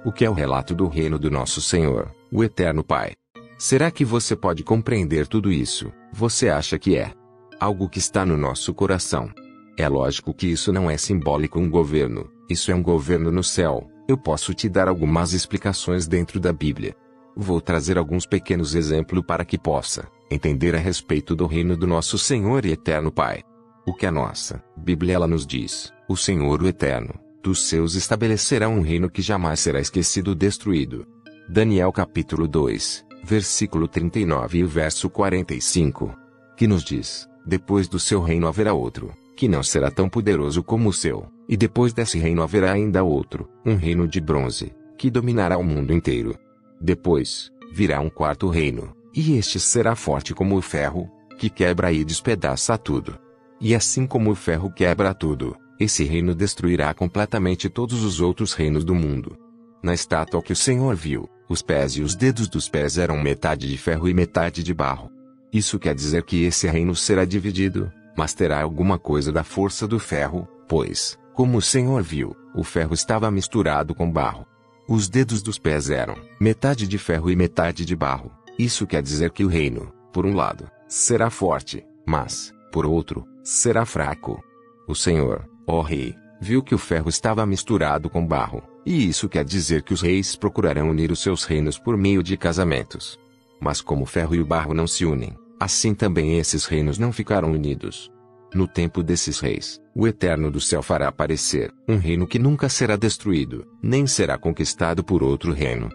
o que é o relato do reino do nosso Senhor, o Eterno Pai. Será que você pode compreender tudo isso? Você acha que é algo que está no nosso coração? É lógico que isso não é simbólico um governo, isso é um governo no céu. Eu posso te dar algumas explicações dentro da Bíblia. Vou trazer alguns pequenos exemplos para que possa entender a respeito do reino do nosso Senhor e Eterno Pai. O que a nossa Bíblia ela nos diz, o Senhor o Eterno, dos seus estabelecerá um reino que jamais será esquecido ou destruído. Daniel capítulo 2, versículo 39 e o verso 45. Que nos diz, depois do seu reino haverá outro, que não será tão poderoso como o seu, e depois desse reino haverá ainda outro, um reino de bronze, que dominará o mundo inteiro. Depois, virá um quarto reino, e este será forte como o ferro, que quebra e despedaça tudo. E assim como o ferro quebra tudo, esse reino destruirá completamente todos os outros reinos do mundo. Na estátua que o Senhor viu, os pés e os dedos dos pés eram metade de ferro e metade de barro. Isso quer dizer que esse reino será dividido, mas terá alguma coisa da força do ferro, pois, como o Senhor viu, o ferro estava misturado com barro. Os dedos dos pés eram metade de ferro e metade de barro. Isso quer dizer que o reino, por um lado, será forte, mas, por outro, será fraco. O Senhor, ó Rei, viu que o ferro estava misturado com barro, e isso quer dizer que os reis procurarão unir os seus reinos por meio de casamentos. Mas como o ferro e o barro não se unem, assim também esses reinos não ficarão unidos. No tempo desses reis, o Eterno do céu fará aparecer um reino que nunca será destruído, nem será conquistado por outro reino.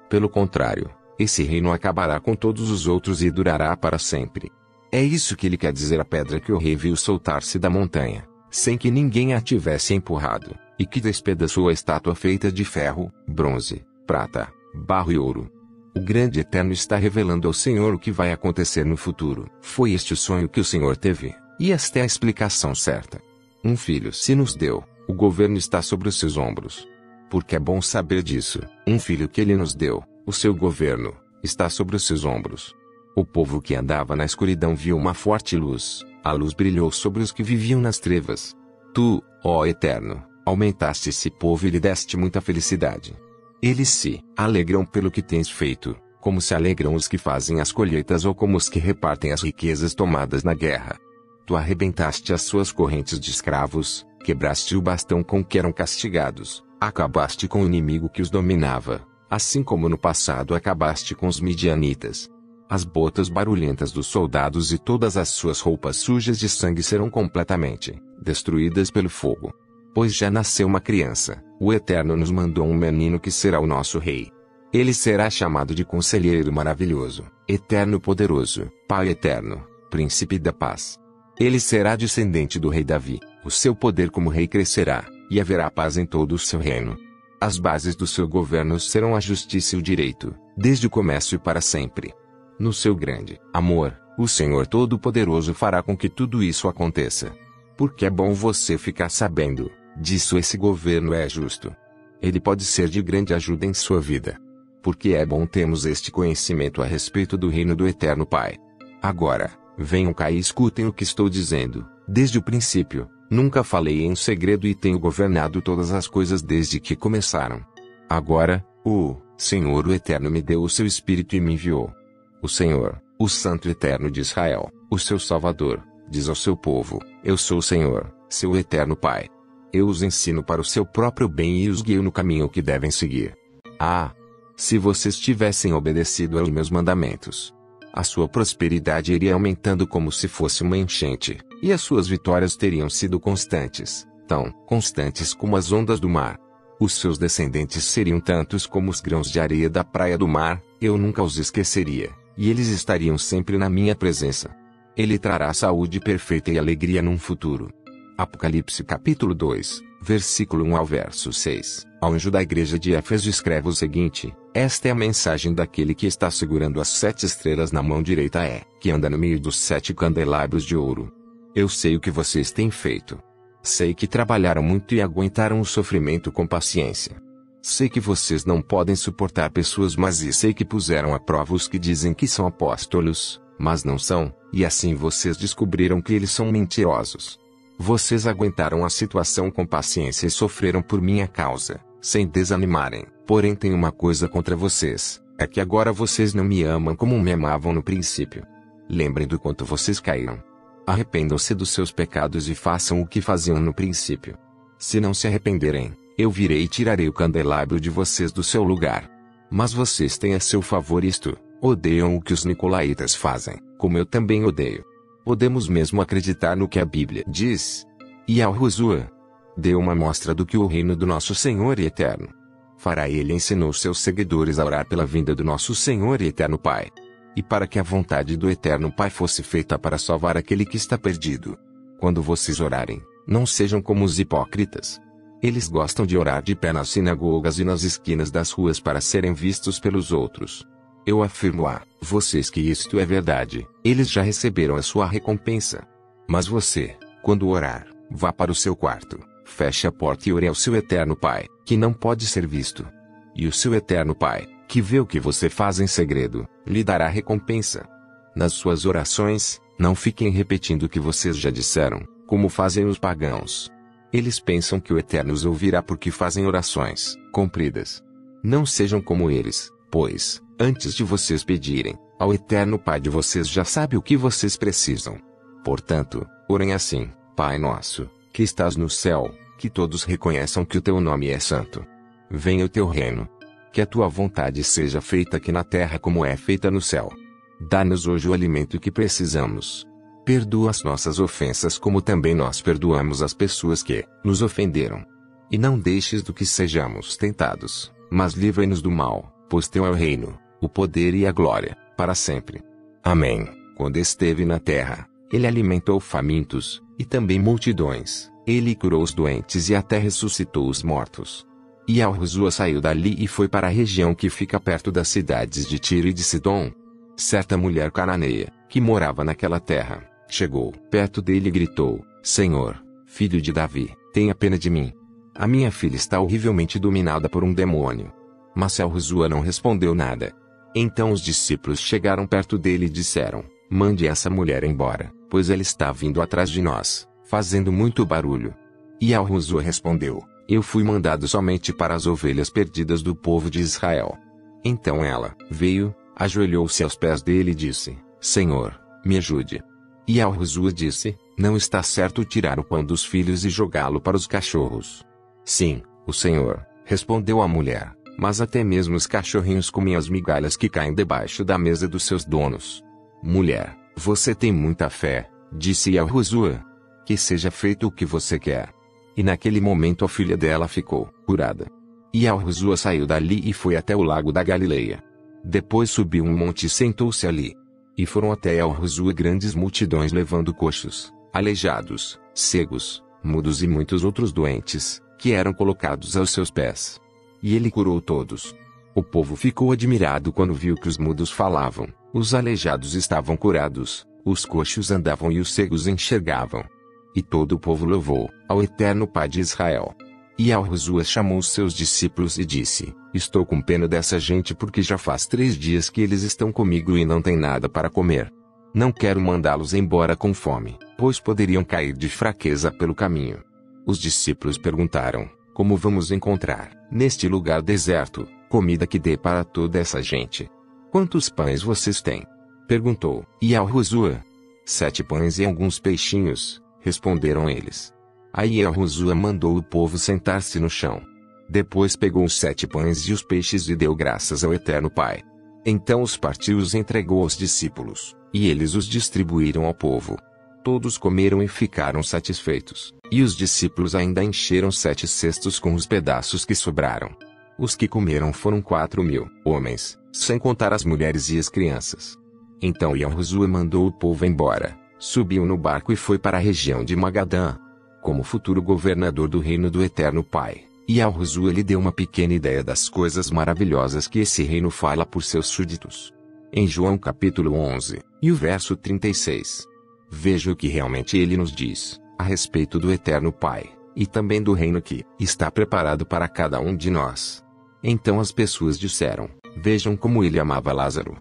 Pelo contrário, esse reino acabará com todos os outros e durará para sempre. É isso que ele quer dizer a pedra que o rei viu soltar-se da montanha, sem que ninguém a tivesse empurrado, e que despedaçou a estátua feita de ferro, bronze, prata, barro e ouro. O grande Eterno está revelando ao Senhor o que vai acontecer no futuro. Foi este o sonho que o Senhor teve. E esta é a explicação certa. Um filho se nos deu, o governo está sobre os seus ombros. Porque é bom saber disso, um filho que ele nos deu, o seu governo, está sobre os seus ombros. O povo que andava na escuridão viu uma forte luz, a luz brilhou sobre os que viviam nas trevas. Tu, ó Eterno, aumentaste esse povo e lhe deste muita felicidade. Eles se alegram pelo que tens feito, como se alegram os que fazem as colheitas ou como os que repartem as riquezas tomadas na guerra. Tu arrebentaste as suas correntes de escravos, quebraste o bastão com que eram castigados, acabaste com o inimigo que os dominava, assim como no passado acabaste com os midianitas. As botas barulhentas dos soldados e todas as suas roupas sujas de sangue serão completamente destruídas pelo fogo. Pois já nasceu uma criança, o Eterno nos mandou um menino que será o nosso rei. Ele será chamado de Conselheiro Maravilhoso, Eterno Poderoso, Pai Eterno, Príncipe da Paz. Ele será descendente do rei Davi, o seu poder como rei crescerá, e haverá paz em todo o seu reino. As bases do seu governo serão a justiça e o direito, desde o começo e para sempre. No seu grande amor, o Senhor Todo-Poderoso fará com que tudo isso aconteça. Porque é bom você ficar sabendo disso, esse governo é justo. Ele pode ser de grande ajuda em sua vida. Porque é bom termos este conhecimento a respeito do reino do Eterno Pai. Agora, venham cá e escutem o que estou dizendo. Desde o princípio, nunca falei em segredo e tenho governado todas as coisas desde que começaram. Agora, o Senhor o Eterno me deu o seu Espírito e me enviou. O Senhor, o Santo Eterno de Israel, o seu Salvador, diz ao seu povo: Eu sou o Senhor, seu Eterno Pai. Eu os ensino para o seu próprio bem e os guio no caminho que devem seguir. Ah! Se vocês tivessem obedecido aos meus mandamentos, a sua prosperidade iria aumentando como se fosse uma enchente, e as suas vitórias teriam sido constantes, tão constantes como as ondas do mar. Os seus descendentes seriam tantos como os grãos de areia da praia do mar, eu nunca os esqueceria, e eles estariam sempre na minha presença. Ele trará saúde perfeita e alegria num futuro. Apocalipse capítulo 2, versículo 1 ao verso 6. Ao anjo da igreja de Éfeso escreve o seguinte: Esta é a mensagem daquele que está segurando as 7 estrelas na mão direita, que anda no meio dos 7 candelabros de ouro. Eu sei o que vocês têm feito. Sei que trabalharam muito e aguentaram o sofrimento com paciência. Sei que vocês não podem suportar pessoas más e sei que puseram à prova os que dizem que são apóstolos, mas não são, e assim vocês descobriram que eles são mentirosos. Vocês aguentaram a situação com paciência e sofreram por minha causa, sem desanimarem. Porém tenho uma coisa contra vocês, é que agora vocês não me amam como me amavam no princípio. Lembrem do quanto vocês caíram. Arrependam-se dos seus pecados e façam o que faziam no princípio. Se não se arrependerem, eu virei e tirarei o candelabro de vocês do seu lugar. Mas vocês têm a seu favor isto: odeiam o que os nicolaítas fazem, como eu também odeio. Podemos mesmo acreditar no que a Bíblia diz. E Yahushua deu uma mostra do que o reino do nosso Senhor e Eterno fará. Ele ensinou seus seguidores a orar pela vinda do nosso Senhor e Eterno Pai, e para que a vontade do Eterno Pai fosse feita para salvar aquele que está perdido. Quando vocês orarem, não sejam como os hipócritas. Eles gostam de orar de pé nas sinagogas e nas esquinas das ruas para serem vistos pelos outros. Eu afirmo a vocês que isto é verdade, eles já receberam a sua recompensa. Mas você, quando orar, vá para o seu quarto, feche a porta e ore ao seu Eterno Pai, que não pode ser visto. E o seu Eterno Pai, que vê o que você faz em segredo, lhe dará recompensa. Nas suas orações, não fiquem repetindo o que vocês já disseram, como fazem os pagãos. Eles pensam que o Eterno os ouvirá porque fazem orações compridas. Não sejam como eles, pois, antes de vocês pedirem, ao Eterno Pai de vocês já sabe o que vocês precisam. Portanto, orem assim: Pai nosso, que estás no céu, que todos reconheçam que o teu nome é santo. Venha o teu reino. Que a tua vontade seja feita aqui na terra como é feita no céu. Dá-nos hoje o alimento que precisamos. Perdoa as nossas ofensas como também nós perdoamos as pessoas que nos ofenderam. E não deixes do que sejamos tentados, mas livra-nos do mal, pois teu é o reino, o poder e a glória, para sempre. Amém. Quando esteve na terra, ele alimentou famintos, e também multidões. Ele curou os doentes e até ressuscitou os mortos. E Yahushua saiu dali e foi para a região que fica perto das cidades de Tiro e de Sidom. Certa mulher cananeia, que morava naquela terra, chegou perto dele e gritou: Senhor, filho de Davi, tenha pena de mim. A minha filha está horrivelmente dominada por um demônio. Mas Yahushua não respondeu nada. Então os discípulos chegaram perto dele e disseram: Mande essa mulher embora, pois ela está vindo atrás de nós, fazendo muito barulho. E Yahushua respondeu: Eu fui mandado somente para as ovelhas perdidas do povo de Israel. Então ela veio, ajoelhou-se aos pés dele e disse: Senhor, me ajude. E Yahushua disse: Não está certo tirar o pão dos filhos e jogá-lo para os cachorros. Sim, o Senhor, respondeu a mulher, mas até mesmo os cachorrinhos comem as migalhas que caem debaixo da mesa dos seus donos. Mulher, você tem muita fé, disse Yahushua. Que seja feito o que você quer. E naquele momento a filha dela ficou curada. E Yahushua saiu dali e foi até o lago da Galileia. Depois subiu um monte e sentou-se ali. E foram até Yahushua grandes multidões levando coxos, aleijados, cegos, mudos e muitos outros doentes, que eram colocados aos seus pés. E ele curou todos. O povo ficou admirado quando viu que os mudos falavam, os aleijados estavam curados, os coxos andavam e os cegos enxergavam. E todo o povo louvou ao Eterno Pai de Israel. E Yahushua chamou os seus discípulos e disse: Estou com pena dessa gente porque já faz 3 dias que eles estão comigo e não têm nada para comer. Não quero mandá-los embora com fome, pois poderiam cair de fraqueza pelo caminho. Os discípulos perguntaram: Como vamos encontrar, neste lugar deserto, comida que dê para toda essa gente? Quantos pães vocês têm? Perguntou. E Yahushua: 7 pães e alguns peixinhos, responderam eles. Aí Yahushua mandou o povo sentar-se no chão. Depois pegou os 7 pães e os peixes e deu graças ao Eterno Pai. Então os partiu e os entregou aos discípulos, e eles os distribuíram ao povo. Todos comeram e ficaram satisfeitos, e os discípulos ainda encheram 7 cestos com os pedaços que sobraram. Os que comeram foram 4.000 homens, sem contar as mulheres e as crianças. Então Yahushua mandou o povo embora, subiu no barco e foi para a região de Magadã. Como futuro governador do reino do Eterno Pai, Yahushua lhe deu uma pequena ideia das coisas maravilhosas que esse reino fala por seus súditos. Em João capítulo 11, e o verso 36. Veja o que realmente ele nos diz, a respeito do Eterno Pai, e também do reino que está preparado para cada um de nós. Então as pessoas disseram: Vejam como ele amava Lázaro.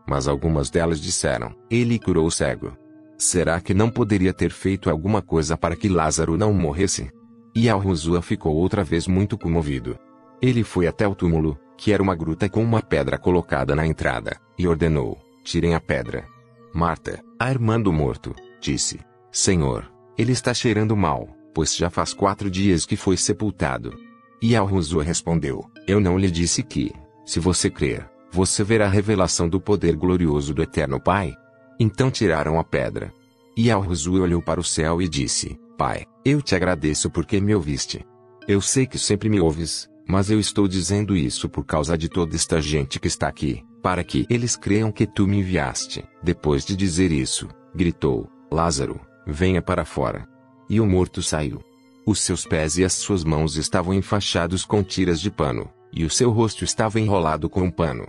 Mas algumas delas disseram: Ele curou o cego. Será que não poderia ter feito alguma coisa para que Lázaro não morresse? E Yahushua ficou outra vez muito comovido. Ele foi até o túmulo, que era uma gruta com uma pedra colocada na entrada, e ordenou: tirem a pedra. Marta, a irmã do morto, disse: Senhor, ele está cheirando mal, pois já faz 4 dias que foi sepultado. E Yahushua respondeu: Eu não lhe disse que, se você crer, você verá a revelação do poder glorioso do Eterno Pai? Então tiraram a pedra. E Yahushua olhou para o céu e disse: Pai, eu te agradeço porque me ouviste. Eu sei que sempre me ouves, mas eu estou dizendo isso por causa de toda esta gente que está aqui, para que eles creiam que tu me enviaste. Depois de dizer isso, gritou: Lázaro, venha para fora. E o morto saiu. Os seus pés e as suas mãos estavam enfaixados com tiras de pano, e o seu rosto estava enrolado com um pano.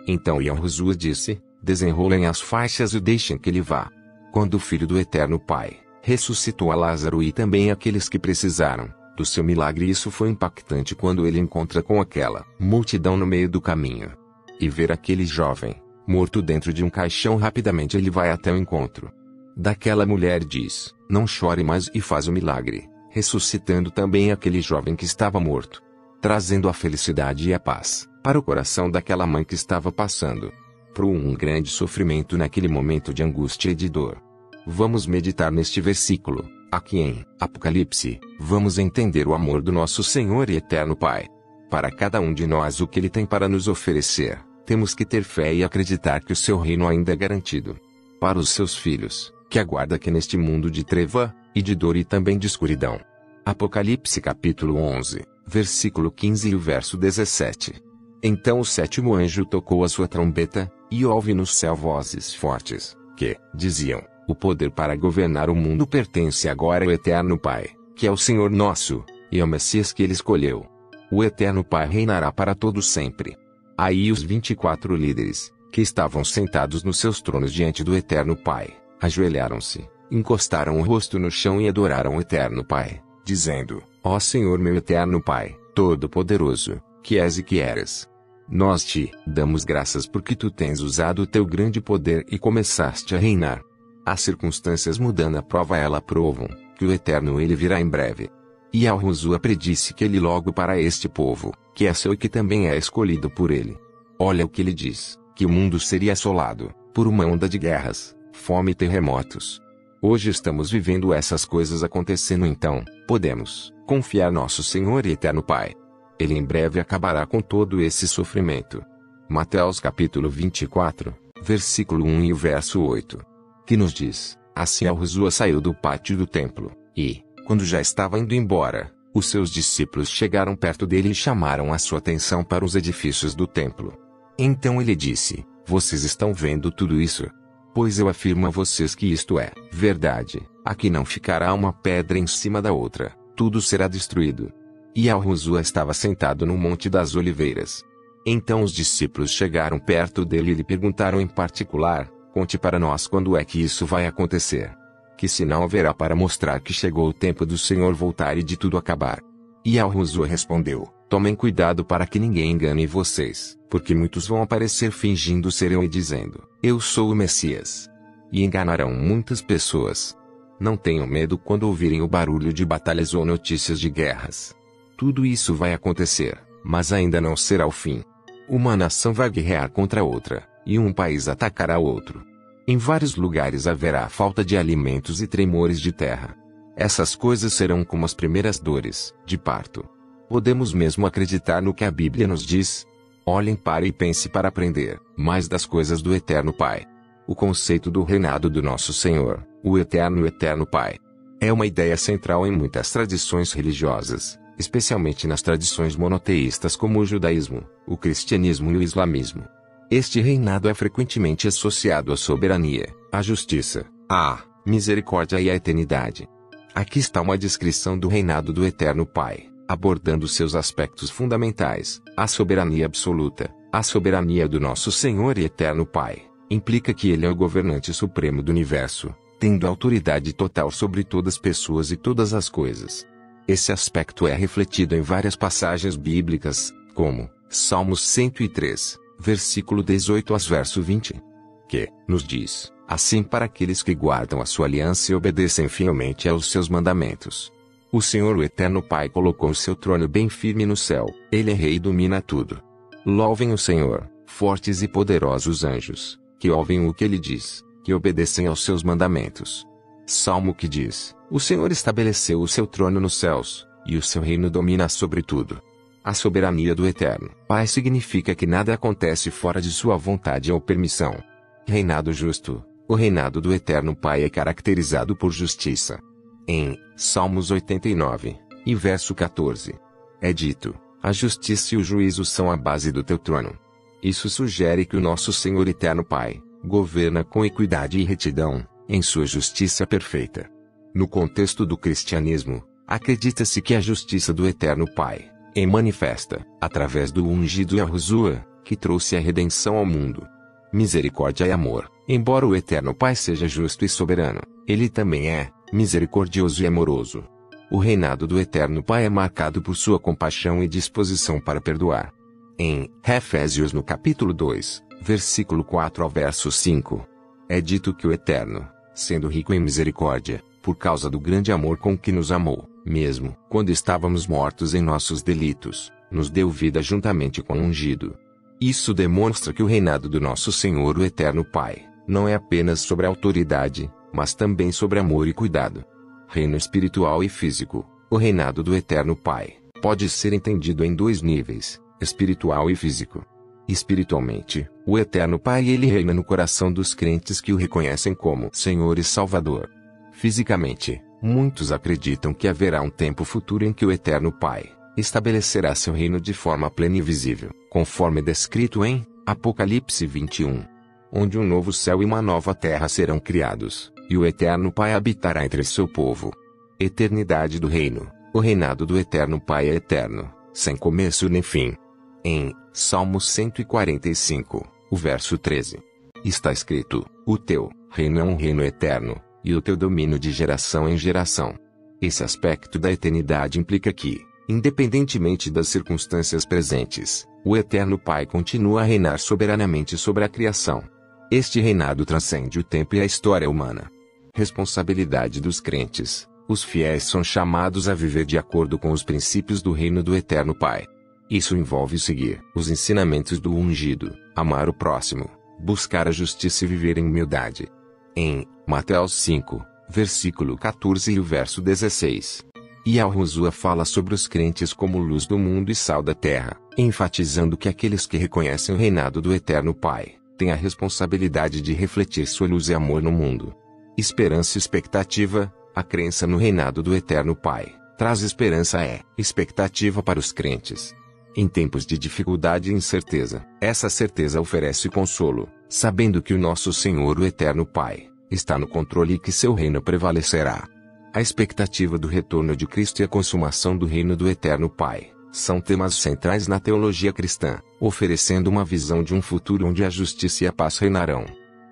Então Yahushua disse: Desenrolem as faixas e deixem que ele vá. Quando o Filho do Eterno Pai ressuscitou a Lázaro e também aqueles que precisaram do seu milagre, isso foi impactante quando ele encontra com aquela multidão no meio do caminho. E ver aquele jovem morto dentro de um caixão, rapidamente ele vai até o encontro daquela mulher, diz: Não chore mais, e faz o milagre, ressuscitando também aquele jovem que estava morto, trazendo a felicidade e a paz para o coração daquela mãe que estava passando por um grande sofrimento naquele momento de angústia e de dor. Vamos meditar neste versículo, aqui em Apocalipse. Vamos entender o amor do nosso Senhor e Eterno Pai. Para cada um de nós, o que Ele tem para nos oferecer, temos que ter fé e acreditar que o seu reino ainda é garantido. Para os seus filhos, que aguarda aqui neste mundo de treva, e de dor e também de escuridão. Apocalipse capítulo 11, versículo 15 e o verso 17. Então o 7º anjo tocou a sua trombeta, e houve no céu vozes fortes, que diziam: O poder para governar o mundo pertence agora ao Eterno Pai, que é o Senhor nosso, e ao Messias que ele escolheu. O Eterno Pai reinará para todo sempre. Aí os 24 líderes, que estavam sentados nos seus tronos diante do Eterno Pai, ajoelharam-se, encostaram o rosto no chão e adoraram o Eterno Pai, dizendo: Ó Senhor meu Eterno Pai, Todo-Poderoso, que és e que eras, nós te damos graças porque tu tens usado o teu grande poder e começaste a reinar. As circunstâncias mudando a prova, ela provam que o Eterno ele virá em breve. E Yahushua predisse que ele logo para este povo, que é seu e que também é escolhido por ele. Olha o que ele diz, que o mundo seria assolado por uma onda de guerras, fome e terremotos. Hoje estamos vivendo essas coisas acontecendo, então podemos confiar nosso Senhor e Eterno Pai. Ele em breve acabará com todo esse sofrimento. Mateus capítulo 24, versículo 1 e o verso 8. Que nos diz: Assim Yahushua saiu do pátio do templo, e, quando já estava indo embora, os seus discípulos chegaram perto dele e chamaram a sua atenção para os edifícios do templo. Então ele disse: Vocês estão vendo tudo isso? Pois eu afirmo a vocês que isto é verdade. Aqui não ficará uma pedra em cima da outra, tudo será destruído. E Yahushua estava sentado no Monte das Oliveiras. Então os discípulos chegaram perto dele e lhe perguntaram em particular: Conte para nós quando é que isso vai acontecer. Que sinal haverá para mostrar que chegou o tempo do Senhor voltar e de tudo acabar? E Yahushua respondeu: Tomem cuidado para que ninguém engane vocês, porque muitos vão aparecer fingindo ser eu e dizendo: Eu sou o Messias. E enganarão muitas pessoas. Não tenham medo quando ouvirem o barulho de batalhas ou notícias de guerras. Tudo isso vai acontecer, mas ainda não será o fim. Uma nação vai guerrear contra outra, e um país atacará outro. Em vários lugares haverá falta de alimentos e tremores de terra. Essas coisas serão como as primeiras dores de parto. Podemos mesmo acreditar no que a Bíblia nos diz? Olhem para e pense para aprender mais das coisas do Eterno Pai. O conceito do reinado do nosso Senhor, o Eterno Pai, é uma ideia central em muitas tradições religiosas, especialmente nas tradições monoteístas como o judaísmo, o cristianismo e o islamismo. Este reinado é frequentemente associado à soberania, à justiça, à misericórdia e à eternidade. Aqui está uma descrição do reinado do Eterno Pai, abordando seus aspectos fundamentais: a soberania absoluta. A soberania do nosso Senhor e Eterno Pai implica que Ele é o governante supremo do universo, tendo autoridade total sobre todas as pessoas e todas as coisas. Esse aspecto é refletido em várias passagens bíblicas, como Salmos 103, versículo 18 aos verso 20, que nos diz: Assim para aqueles que guardam a sua aliança e obedecem fielmente aos seus mandamentos. O Senhor, o Eterno Pai, colocou o seu trono bem firme no céu. Ele é rei e domina tudo. Louvem o Senhor, fortes e poderosos anjos, que ouvem o que ele diz, que obedecem aos seus mandamentos. Salmo que diz: o Senhor estabeleceu o seu trono nos céus, e o seu reino domina sobre tudo. A soberania do Eterno Pai significa que nada acontece fora de sua vontade ou permissão. Reinado justo. O reinado do Eterno Pai é caracterizado por justiça. Em Salmos 89, e verso 14, é dito: a justiça e o juízo são a base do teu trono. Isso sugere que o nosso Senhor Eterno Pai governa com equidade e retidão, em sua justiça perfeita. No contexto do cristianismo, acredita-se que a justiça do Eterno Pai é manifesta através do ungido Yahushua, que trouxe a redenção ao mundo. Misericórdia e amor. Embora o Eterno Pai seja justo e soberano, ele também é misericordioso e amoroso. O reinado do Eterno Pai é marcado por sua compaixão e disposição para perdoar. Em Efésios, no capítulo 2, versículo 4 ao verso 5, é dito que o Eterno, sendo rico em misericórdia, por causa do grande amor com que nos amou, mesmo quando estávamos mortos em nossos delitos, nos deu vida juntamente com o ungido. Isso demonstra que o reinado do nosso Senhor, o Eterno Pai, não é apenas sobre autoridade, mas também sobre amor e cuidado. Reino espiritual e físico. O reinado do Eterno Pai pode ser entendido em dois níveis: espiritual e físico. Espiritualmente, o Eterno Pai ele reina no coração dos crentes que o reconhecem como Senhor e Salvador. Fisicamente, muitos acreditam que haverá um tempo futuro em que o Eterno Pai estabelecerá seu reino de forma plena e visível, conforme descrito em Apocalipse 21, onde um novo céu e uma nova terra serão criados, e o Eterno Pai habitará entre seu povo. Eternidade do reino. O reinado do Eterno Pai é eterno, sem começo nem fim. Em Salmo 145, o verso 13, está escrito: o teu reino é um reino eterno, e o teu domínio de geração em geração. Esse aspecto da eternidade implica que, independentemente das circunstâncias presentes, o Eterno Pai continua a reinar soberanamente sobre a criação. Este reinado transcende o tempo e a história humana. Responsabilidade dos crentes. Os fiéis são chamados a viver de acordo com os princípios do reino do Eterno Pai. Isso envolve seguir os ensinamentos do ungido, amar o próximo, buscar a justiça e viver em humildade. Em Mateus 5, versículo 14 e o verso 16, Yahushua fala sobre os crentes como luz do mundo e sal da terra, enfatizando que aqueles que reconhecem o reinado do Eterno Pai têm a responsabilidade de refletir sua luz e amor no mundo. Esperança e expectativa. A crença no reinado do Eterno Pai traz esperança e expectativa para os crentes. Em tempos de dificuldade e incerteza, essa certeza oferece consolo, sabendo que o nosso Senhor, o Eterno Pai, está no controle e que seu reino prevalecerá. A expectativa do retorno de Cristo e a consumação do reino do Eterno Pai são temas centrais na teologia cristã, oferecendo uma visão de um futuro onde a justiça e a paz reinarão.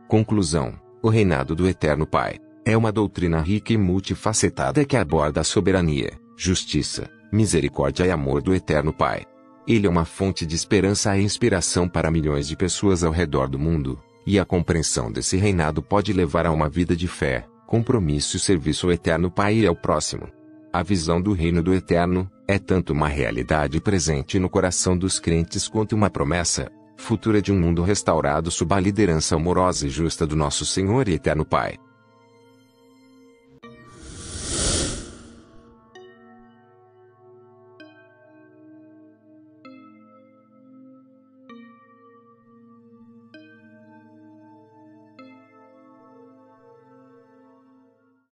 Conclusão: o reinado do Eterno Pai é uma doutrina rica e multifacetada que aborda a soberania, justiça, misericórdia e amor do Eterno Pai. Ele é uma fonte de esperança e inspiração para milhões de pessoas ao redor do mundo, e a compreensão desse reinado pode levar a uma vida de fé, compromisso e serviço ao Eterno Pai e ao próximo. A visão do reino do Eterno é tanto uma realidade presente no coração dos crentes quanto uma promessa futura de um mundo restaurado sob a liderança amorosa e justa do nosso Senhor e Eterno Pai.